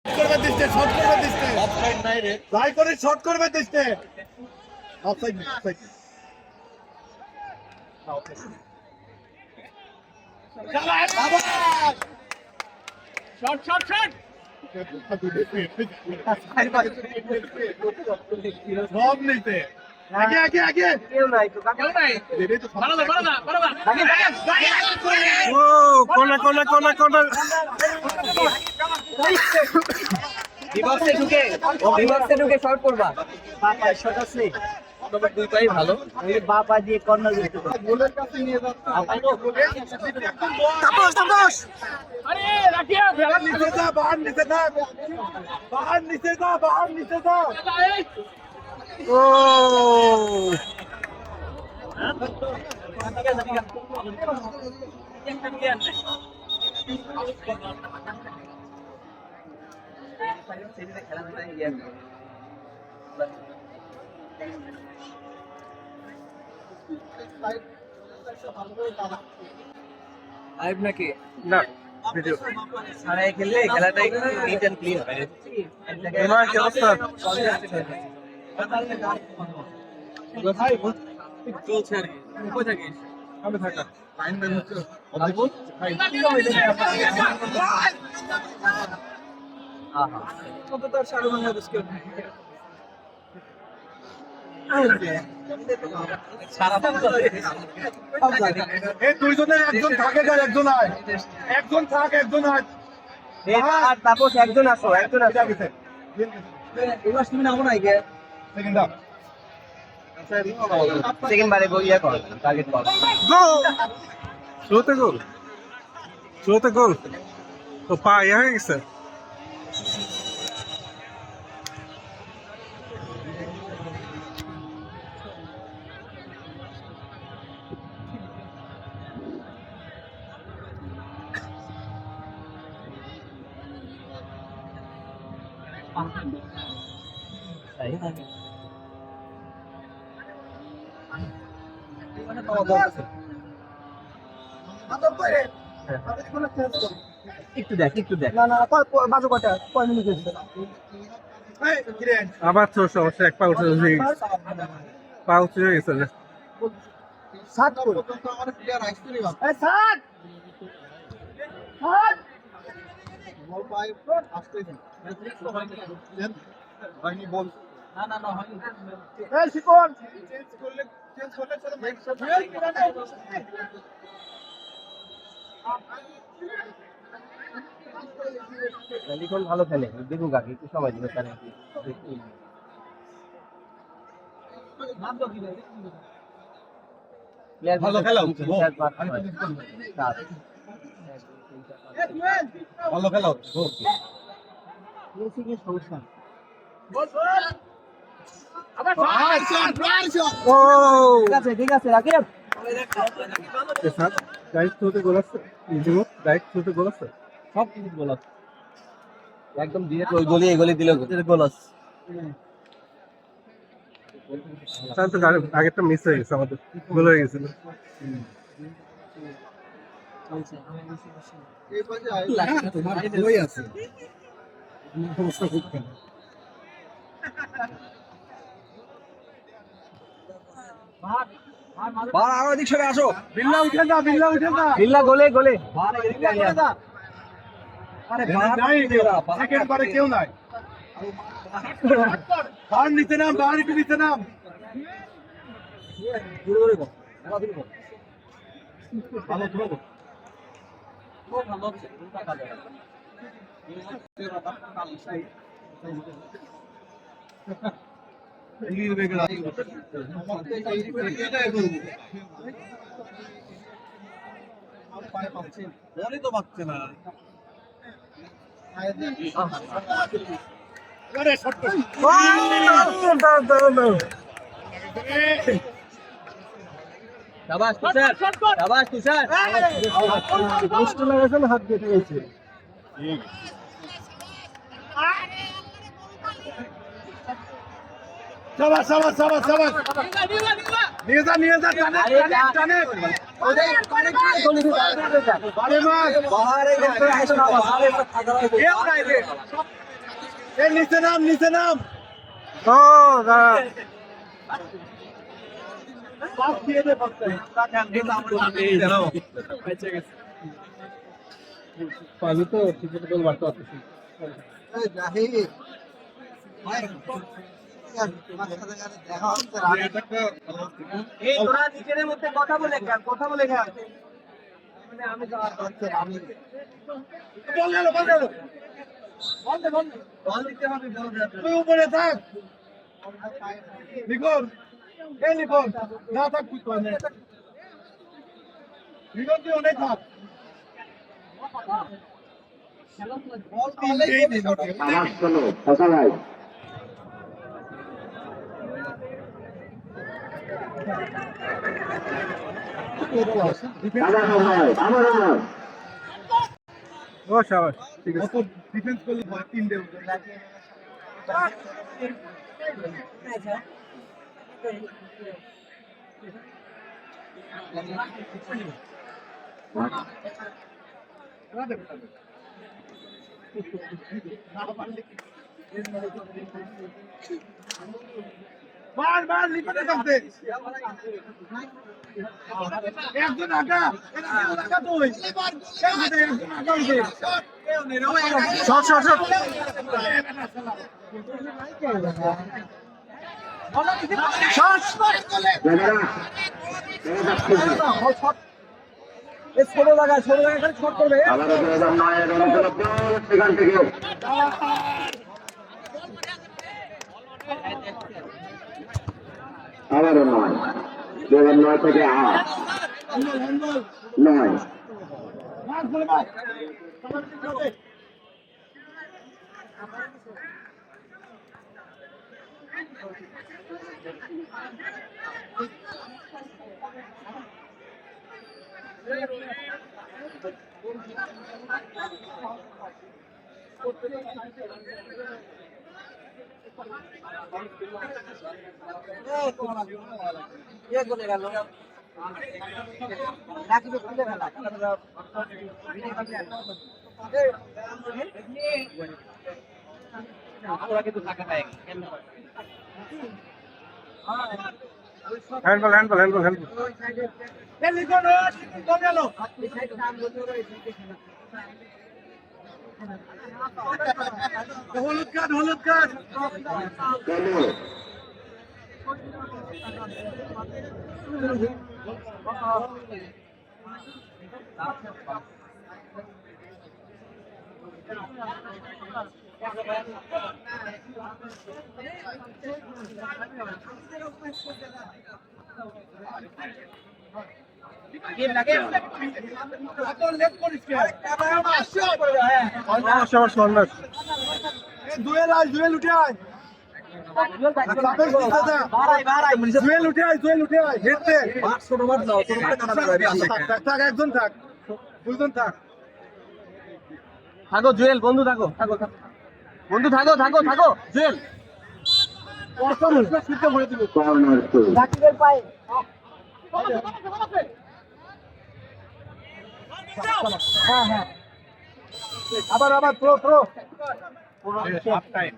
করবে দিচ্ছে, শর্ট করবে দিচ্ছে। অফসাইড নাই রে। ট্রাই করে শর্ট করবে দিচ্ছে। অফসাইড নেই, অফসাইড নেই। শট শট শট সব নিতে। আগে আগে আগে। কেউ নাই বারাদা বারাদা বারাদা ও কোনা কোনা কোনা কোনা বিভক্সে ঢুকে শর্ট করবা বাপা শট আছে তবে দুই পাই ভালো এই বাপা দিয়ে কর্নার দিতে গোলের কাছে নিয়ে যাচ্ছে। তাপস আরে রাখিয়া বাহার নিচে যা, বাহার নিচে যা। বাহার নিচে যা, বাহার নিচে যা। ও আইব নাকি না ভিডিও সারাই খেললে খেলাটা একটু নিট এন্ড ক্লিন হয় তোমার কি অবস্থা চলছে আর কি কোথায় থাকিস আমি থাকা লাইনম্যান হচ্ছে আহা কত তার সারা বাংলাদেশ কে সারা বাংলাদেশ এই দুইজনের একজন থাকে যায়, একজন আয়। একজন থাক, একজন আয়। আর তাপস একজন আসো একজন আসো গেছে। এবার তুমি নামো নাই গে সেকেন্ড হাফ। সেকেন্ড বারে গো ইয়া কর টার্গেট কর গোল শুরুতে গোল শুরুতে গোল তো পা ইয়ে হয়ে গেছে একটু দেখ না না, বাজু কটা, কয় মিনিট হয়েছে? এই, কিরে? আবার তো সমস্যা এক পা উঠে গেছে পা উঠে গেছে না ষাট করে। এই, ষাট! ষাট! এই, শিকন! লিখন ভালো খেলে দেখুক আগে একটু সময় দিবে তার ভালো খেলা হচ্ছে, ভালো খেলা হচ্ছে। সমস্যা ও ঠিক আছে রাকিব ডাইরেক্ট থ্রুতে গোল আছে ডাইরেক্ট থ্রুতে গোল আছে সব কিছু গোল আছে একদম ডিরেক্ট ওই গলি এই গলি দিলে গোল আছে তাহলে তো আগেরটা মিস হয়ে গেছে আমাদের গোল হয়ে গেছিল তোমার বই আছে। সমস্যা করতে না। আরো দিক সরে আসো বিল্লা উঠে যা, বিল্লা উঠে যা। বিল্লা গোলে গোলে আরে নাই, সেকেন্ড বারে কেউ নাই। বাহার নিচে নাম, বাহার একটু নিচে নাম। ভালো ধরো। মনে তো পাচ্ছে না। আরে শর্ট করে। শাবাশ তুষার শাবাশ তুষার কষ্ট লাগাছে না, হাত কেটে গেছে। সাবাস সাবাস সাবাস সাবাস। নিয়ে যা, নিয়ে যা, টানে টানে টানে। বারে মার। বাহারে গেছে কেউ নাই রে এ নিচে নাম, নিচে নাম। ও দাঁড়া। পাস দিয়ে দে পাসটা। পালু তো ঠিক মতো বল মারতে পারতেছি। এই তোরা নিজেদের মধ্যে কথা বলে খেল, কথা বলে খেল। আমি তো আর বল গেল, বল গেল। বল দিতে হবে, বল দিতে হবে। তুই উপরে থাক। লিখন, এ লিখন, না থাক তুই কোনে। লিখন তুই অনেক থাক। বল দিলেই দিন। আমার শোনো কথা ভাই আমার আমার ও শাবাশ, ঠিক আছে। অত ডিফেন্স করলে ভয় 3 দে উঠে। মার মার লিখতে থাকতে একজন আগা একজন আগা তুই একজন আগা হইছে শট শট শট। ছোট লাগা খালি শর্ট করবে। আমার 2009 সেখান থেকে আবারও 9 2009 থেকে 8 9 মার বলে মার বলে গেল রাকিবে খুলে ফেলা। Handball handball handball handball. এ লিখন কোন গেল হলুদ কার্ড হলুদ কার্ড কেন লেট করিস কে শাবাশ শাবাশ। দুয়েল উঠে আয় দুয়েল উঠে আয় হেঁটতে থাক একজন থাক দুজন থাক থাকো জুয়েল, বন্ধু থাকো থাকো থাকো। বন্ধু থাকো থাকো থাকো জুয়েল। কর্নার টু রাকিবের পায়ে হ্যাঁ হ্যাঁ আবার প্রো হাফ টাইম।